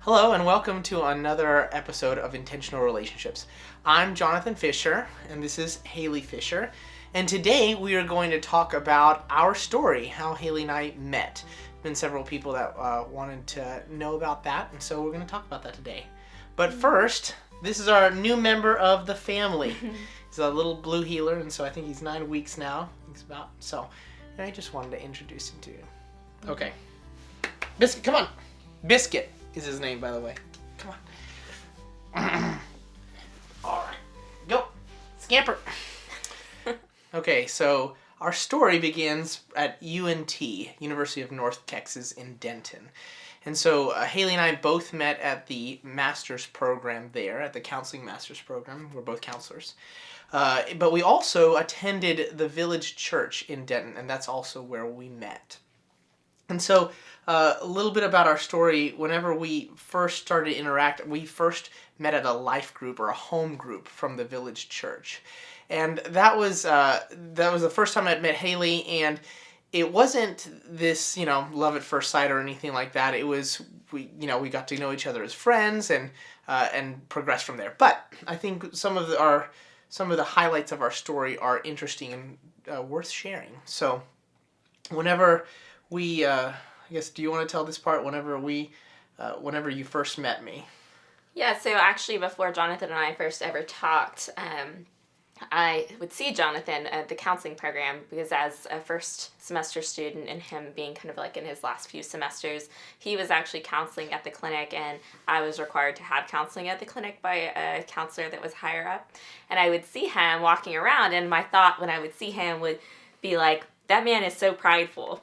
Hello and welcome to another episode of Intentional Relationships. I'm Jonathan Fisher and this is Haley Fisher. And today we are going to talk about our story, how Haley and I met. Been several people that wanted to know about that, and so we're going to talk about that today. But first, this is our new member of the family. He's a little blue heeler, and so I think he's 9 weeks now. I just wanted to introduce him to you. Okay. Biscuit, come on. Biscuit is his name, by the way. Come on. All right. Go. Scamper. Okay, so our story begins at UNT, University of North Texas in Denton. And so Haley and I both met at the master's program there, at the counseling master's program. We're both counselors. But we also attended the Village Church in Denton, and that's also where we met. And so a little bit about our story. Whenever we first started to interact, we first met at a life group or a home group from the Village Church. And that was the first time I'd met Haley, and it wasn't this, love at first sight or anything like that. It was, we got to know each other as friends and progressed from there. But I think some of the highlights of our story are interesting and worth sharing. So whenever we, I guess, do you want to tell this part? Whenever you first met me. Yeah, so actually before Jonathan and I first ever talked, I would see Jonathan at the counseling program because as a first semester student and him being kind of like in his last few semesters, he was actually counseling at the clinic, and I was required to have counseling at the clinic by a counselor that was higher up. And I would see him walking around, and my thought when I would see him would be like, that man is so prideful.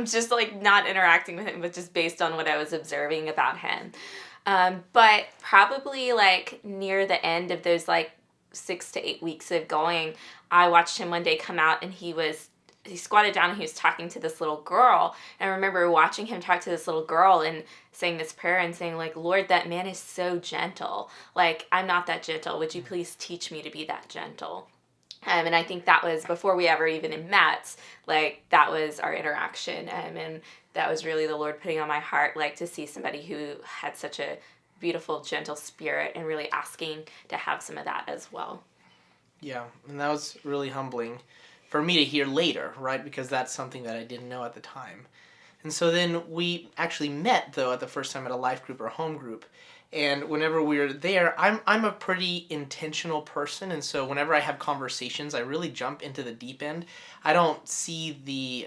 Just like not interacting with him, but just based on what I was observing about him. But probably like near the end of those like 6 to 8 weeks of going, I watched him one day come out, and he squatted down and he was talking to this little girl. And I remember watching him talk to this little girl and saying this prayer and saying like, Lord, that man is so gentle. Like, I'm not that gentle. Would you please teach me to be that gentle? And I think that was before we ever even met, like that was our interaction. And that was really the Lord putting on my heart, like to see somebody who had such a beautiful, gentle spirit and really asking to have some of that as well. Yeah, and that was really humbling for me to hear later, right? Because that's something that I didn't know at the time. And so then we actually met, though, at the first time at a life group or a home group. And whenever we were there, I'm a pretty intentional person, and so whenever I have conversations, I really jump into the deep end. I don't see the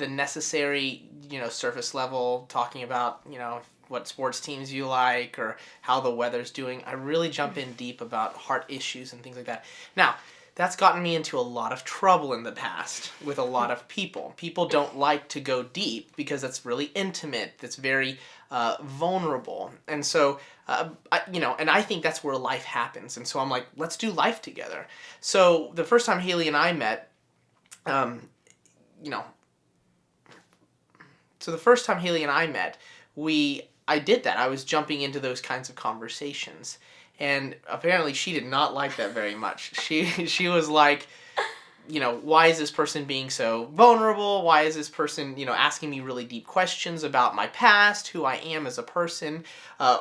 necessary, surface level talking about, what sports teams you like or how the weather's doing. I really jump in deep about heart issues and things like that. Now, that's gotten me into a lot of trouble in the past with a lot of people. People don't like to go deep because that's really intimate. That's very vulnerable. And so, and I think that's where life happens. And so I'm like, let's do life together. So the first time Haley and I met, I did that. I was jumping into those kinds of conversations. And apparently she did not like that very much. She was like, why is this person being so vulnerable? Why is this person, asking me really deep questions about my past, who I am as a person,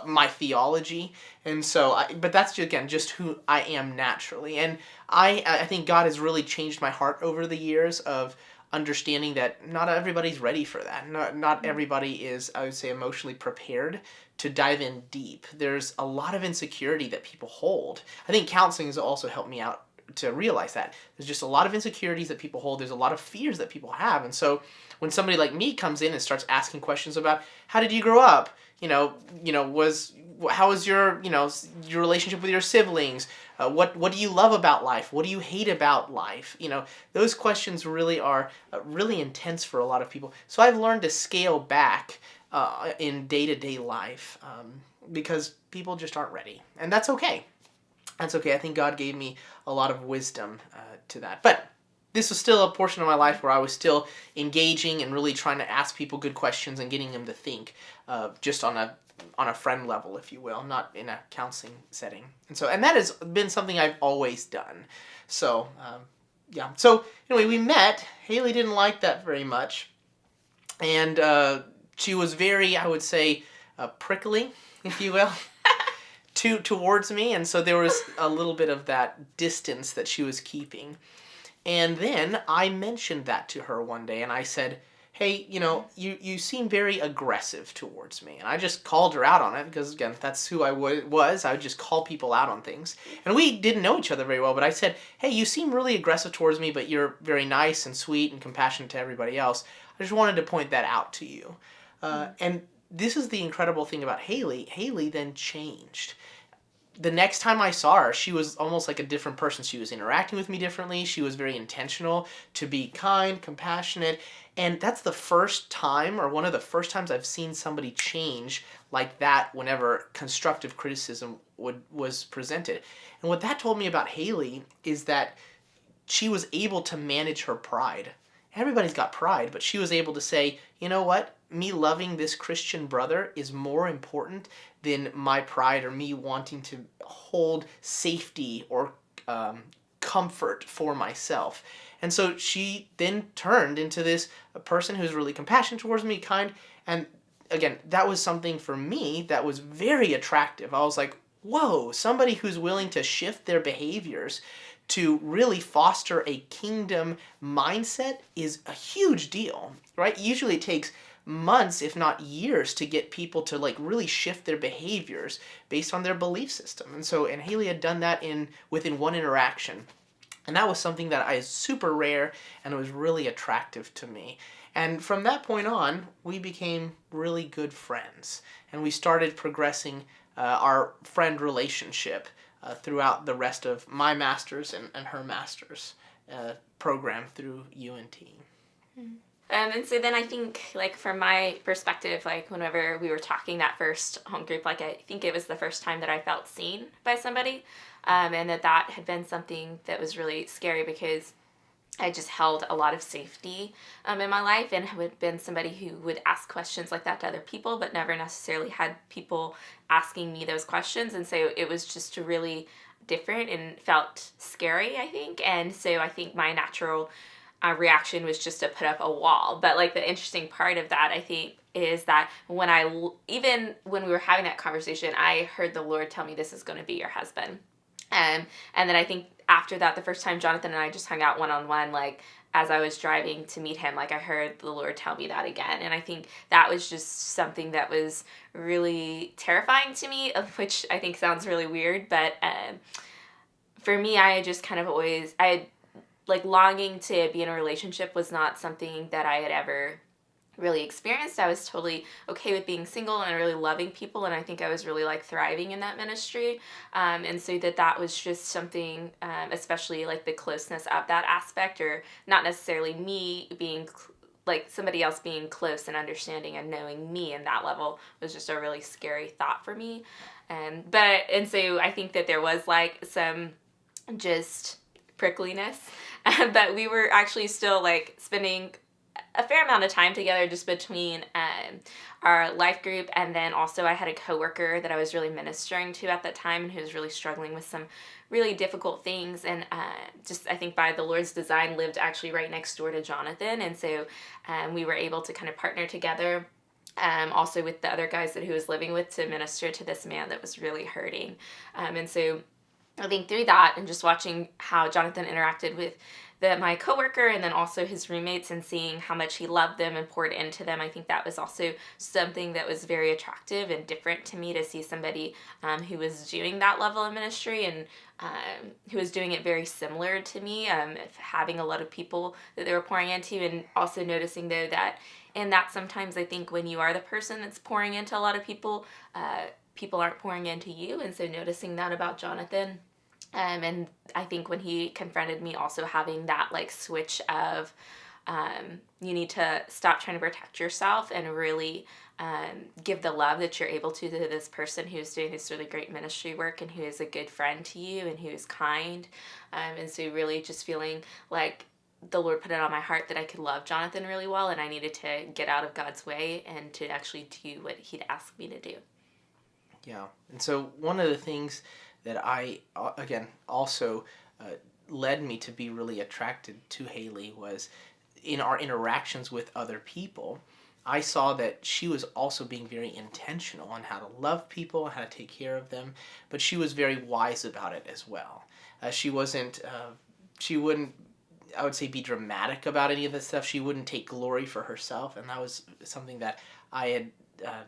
my theology. And so, but that's, again, just who I am naturally. And I think God has really changed my heart over the years of understanding that not everybody's ready for that. Not everybody is, I would say, emotionally prepared to dive in deep. There's a lot of insecurity that people hold. I think counseling has also helped me out to realize that. There's just a lot of insecurities that people hold. There's a lot of fears that people have. And so when somebody like me comes in and starts asking questions about how did you grow up? How was your relationship with your siblings? What do you love about life? What do you hate about life? Those questions really are really intense for a lot of people. So I've learned to scale back in day-to-day life because people just aren't ready. And that's okay. That's okay. I think God gave me a lot of wisdom to that. But this was still a portion of my life where I was still engaging and really trying to ask people good questions and getting them to think just on a friend level, if you will, not in a counseling setting. And that has been something I've always done. So, yeah. So, anyway, we met. Haley didn't like that very much. And she was very, I would say, prickly, if you will, towards me. And so there was a little bit of that distance that she was keeping. And then I mentioned that to her one day, and I said, hey, you seem very aggressive towards me. And I just called her out on it because, again, that's who I was. I would just call people out on things. And we didn't know each other very well, but I said, hey, you seem really aggressive towards me, but you're very nice and sweet and compassionate to everybody else. I just wanted to point that out to you. And this is the incredible thing about Haley. Haley then changed. The next time I saw her, she was almost like a different person. She was interacting with me differently. She was very intentional to be kind, compassionate. And that's the first time, or one of the first times I've seen somebody change like that whenever constructive criticism was presented. And what that told me about Haley is that she was able to manage her pride. Everybody's got pride, but she was able to say, you know what? Me loving this Christian brother is more important than my pride or me wanting to hold safety or comfort for myself. And so she then turned into this person who's really compassionate towards me, kind. And again, that was something for me that was very attractive. I was like, whoa, somebody who's willing to shift their behaviors to really foster a kingdom mindset is a huge deal, right? Usually it takes months, if not years, to get people to like really shift their behaviors based on their belief system. And Haley had done that within one interaction. And that was something that is super rare, and it was really attractive to me. And from that point on, we became really good friends. And we started progressing our friend relationship throughout the rest of my master's and her master's program through UNT. And so then I think, like, from my perspective, like, whenever we were talking that first home group, like, I think it was the first time that I felt seen by somebody, and that had been something that was really scary because I just held a lot of safety in my life and had been somebody who would ask questions like that to other people, but never necessarily had people asking me those questions. And so it was just really different and felt scary, I think. And so I think my natural reaction was just to put up a wall. But like the interesting part of that, I think, is that even when we were having that conversation, I heard the Lord tell me, this is going to be your husband. And then I think after that, the first time Jonathan and I just hung out one-on-one, like as I was driving to meet him, like I heard the Lord tell me that again. And I think that was just something that was really terrifying to me, which I think sounds really weird. But for me, I just kind of always, like longing to be in a relationship was not something that I had ever really experienced. I was totally okay with being single and really loving people, and I think I was really like thriving in that ministry. And so that was just something, especially like the closeness of that aspect, or not necessarily me being like somebody else being close and understanding and knowing me in that level, was just a really scary thought for me. And so I think that there was like some just prickliness, but we were actually still like spending a fair amount of time together just between our life group, and then also I had a coworker that I was really ministering to at that time and who was really struggling with some really difficult things, and just I think by the Lord's design lived actually right next door to Jonathan, and so we were able to kind of partner together also with the other guys that he was living with to minister to this man that was really hurting. And so I think through that and just watching how Jonathan interacted with my coworker and then also his roommates and seeing how much he loved them and poured into them, I think that was also something that was very attractive and different to me, to see somebody who was doing that level of ministry and who was doing it very similar to me, having a lot of people that they were pouring into, and also noticing though that sometimes I think when you are the person that's pouring into a lot of people, people aren't pouring into you, and so noticing that about Jonathan. And I think when he confronted me also having that like switch of you need to stop trying to protect yourself and really give the love that you're able to this person who's doing this really great ministry work and who is a good friend to you and who is kind. And so really just feeling like the Lord put it on my heart that I could love Jonathan really well, and I needed to get out of God's way and to actually do what he'd asked me to do. Yeah. And so one of the things that I, again, also led me to be really attracted to Haley was in our interactions with other people. I saw that she was also being very intentional on how to love people, how to take care of them, but she was very wise about it as well. She wasn't, she wouldn't, I would say, be dramatic about any of this stuff. She wouldn't take glory for herself, and that was something that I had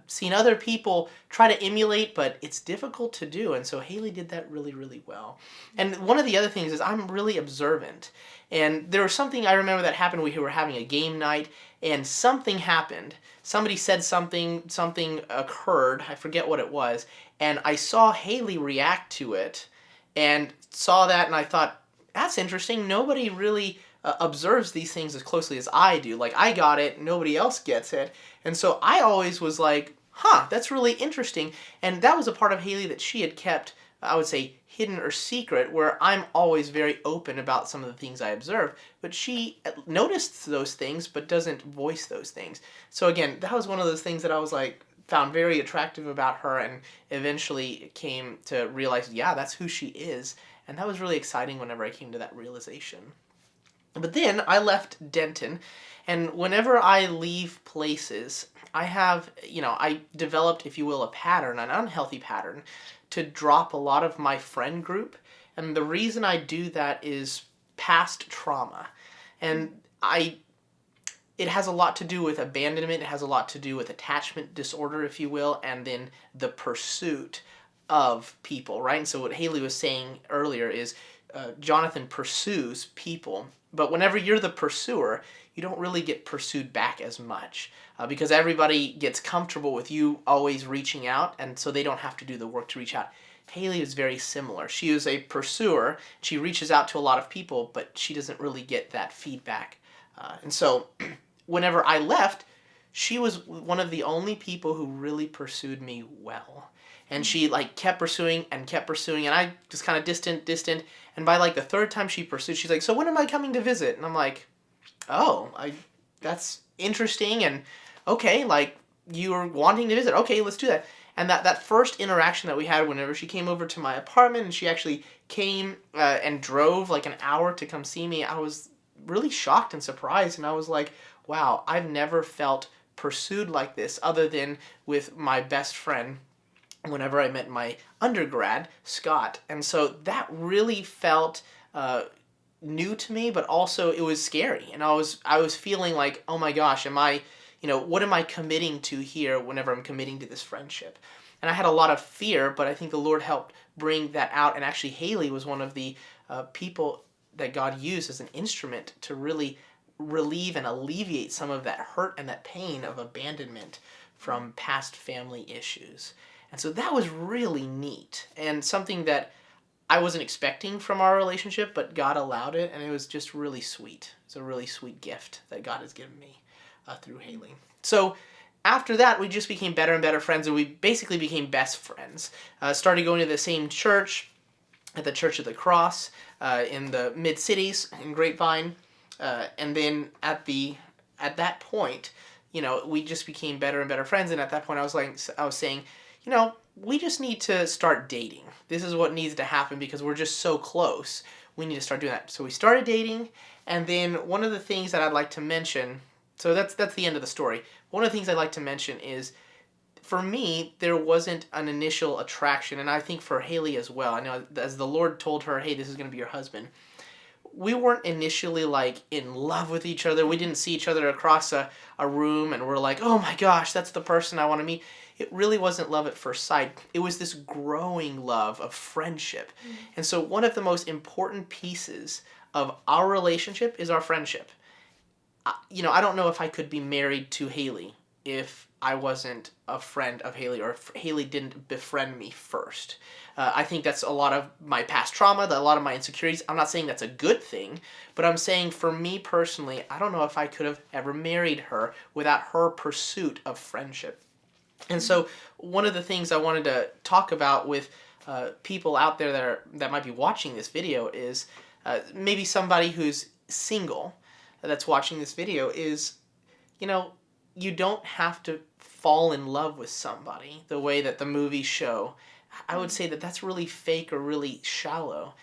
seen other people try to emulate, but it's difficult to do, and so Haley did that really, really well. And one of the other things is I'm really observant, and there was something I remember that happened. We were having a game night, and something happened. Somebody said something occurred, I forget what it was, and I saw Haley react to it, and saw that, and I thought, that's interesting. Nobody really observes these things as closely as I do. Like, I got it, nobody else gets it. And so I always was like, huh, that's really interesting. And that was a part of Haley that she had kept, I would say, hidden or secret, where I'm always very open about some of the things I observe. But she noticed those things, but doesn't voice those things. So again, that was one of those things that I was like, found very attractive about her, and eventually came to realize, yeah, that's who she is. And that was really exciting whenever I came to that realization. But then I left Denton, and whenever I leave places, I have, I developed, if you will, a pattern, an unhealthy pattern, to drop a lot of my friend group. And the reason I do that is past trauma. And it has a lot to do with abandonment, it has a lot to do with attachment disorder, if you will, and then the pursuit of people, right? And so what Haley was saying earlier is Jonathan pursues people, but whenever you're the pursuer, you don't really get pursued back as much because everybody gets comfortable with you always reaching out, and so they don't have to do the work to reach out. Haley is very similar. She is a pursuer. She reaches out to a lot of people, but she doesn't really get that feedback. And so whenever I left, she was one of the only people who really pursued me well. And she kept pursuing, and I just kind of distant. And by the third time she pursued, she's like, so when am I coming to visit? And I'm like, oh, that's interesting, and okay, you were wanting to visit. Okay, let's do that. And that first interaction that we had whenever she came over to my apartment, and she actually came and drove an hour to come see me, I was really shocked and surprised, and I was like, wow, I've never felt pursued like this other than with my best friend whenever I met my undergrad, Scott. And so that really felt new to me, but also it was scary. And I was feeling like, oh my gosh, what am I committing to here whenever I'm committing to this friendship? And I had a lot of fear, but I think the Lord helped bring that out. And actually, Haley was one of the people that God used as an instrument to really relieve and alleviate some of that hurt and that pain of abandonment from past family issues. And so that was really neat, and something that I wasn't expecting from our relationship, but God allowed it, and it was just really sweet. It's a really sweet gift that God has given me through Haley. So after that, we just became better and better friends, and we basically became best friends. Started going to the same church, at the Church of the Cross, in the Mid-Cities in Grapevine, and then at that point, we just became better and better friends, and at that point I was saying, we just need to start dating. This is what needs to happen because we're just so close. We need to start doing that. So we started dating, and then one of the things that I'd like to mention, so that's the end of the story. One of the things I'd like to mention is, for me, there wasn't an initial attraction, and I think for Haley as well. I know as the Lord told her, hey, this is going to be your husband, we weren't initially in love with each other. We didn't see each other across a room and we're like, oh my gosh, that's the person I want to meet. It really wasn't love at first sight. It was this growing love of friendship. Mm-hmm. And so one of the most important pieces of our relationship is our friendship. I don't know if I could be married to Haley if I wasn't a friend of Haley, or if Haley didn't befriend me first. I think that's a lot of my past trauma, a lot of my insecurities. I'm not saying that's a good thing, but I'm saying for me personally, I don't know if I could have ever married her without her pursuit of friendship. And so one of the things I wanted to talk about with people out there that might be watching this video is maybe somebody who's single that's watching this video is, you don't have to fall in love with somebody the way that the movies show. I would say that that's really fake or really shallow.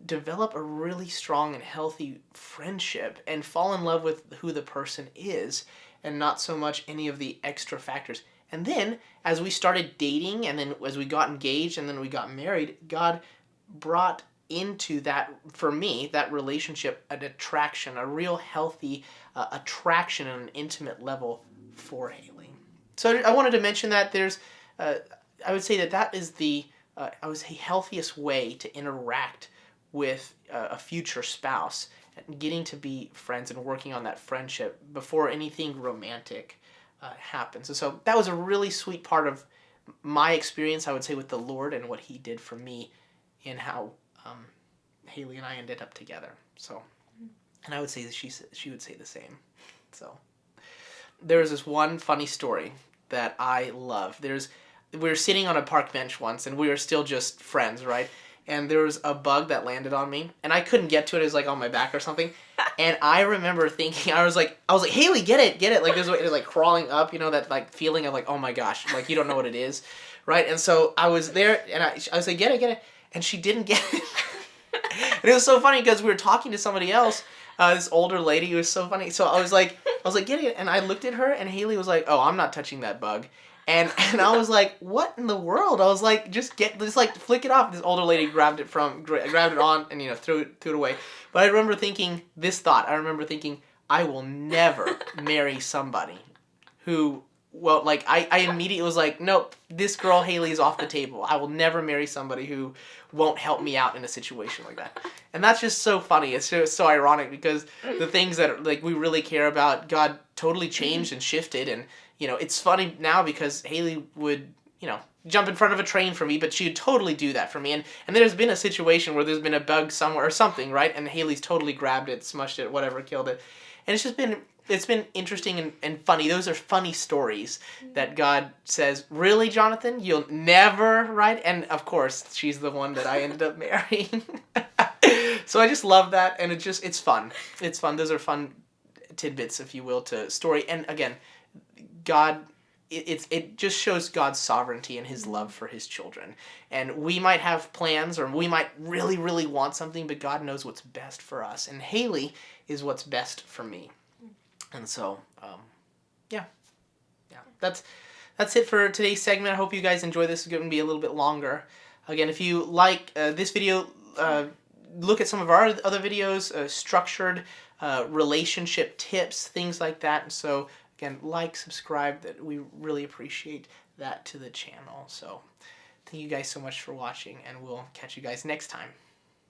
Develop a really strong and healthy friendship and fall in love with who the person is, and not so much any of the extra factors. And then as we started dating, and then as we got engaged, and then we got married, God brought into that, for me, that relationship, an attraction, a real healthy attraction on an intimate level for Haley. So I wanted to mention that there's, I would say that is the, I would say, healthiest way to interact with a future spouse, and getting to be friends and working on that friendship before anything romantic happens. And so that was a really sweet part of my experience, I would say, with the Lord and what He did for me in how Haley and I ended up together. So, and I would say that she would say the same. So there was this one funny story that I love. We were sitting on a park bench once, and we were still just friends, right? And there was a bug that landed on me, and I couldn't get to it. It was like on my back or something. And I remember thinking, I was like, Haley, get it. Like, it was like crawling up, that like feeling of like, oh my gosh, like you don't know what it is, right? And so I was there, and I was like, get it. And she didn't get it. And it was so funny because we were talking to somebody else, this older lady. It was so funny. So I was like, get it. And I looked at her, and Haley was like, oh, I'm not touching that bug. And I was like, what in the world? I was like, just like flick it off. This older lady grabbed it on and threw it away. But I remember thinking this thought. I will never marry somebody who, well, like I immediately was like, nope, this girl Haley is off the table. I will never marry somebody who won't help me out in a situation like that. And that's just so funny. It's just so ironic because the things that like we really care about, God totally changed and shifted. And it's funny now because Haley would, jump in front of a train for me, but she would totally do that for me. And there's been a situation where there's been a bug somewhere or something, right? And Haley's totally grabbed it, smushed it, whatever, killed it. And it's been interesting and funny. Those are funny stories that God says, really, Jonathan? You'll never, right? And of course, she's the one that I ended up marrying. So I just love that. And it's fun. It's fun. Those are fun tidbits, if you will, to story. And again, God, it just shows God's sovereignty and His love for His children. And we might have plans, or we might really, really want something, but God knows what's best for us. And Haley is what's best for me. And so, yeah. That's it for today's segment. I hope you guys enjoy this. It's going to be a little bit longer. Again, if you like this video, look at some of our other videos, structured relationship tips, things like that. And so, again, subscribe. That we really appreciate that to the channel. So thank you guys so much for watching, and we'll catch you guys next time.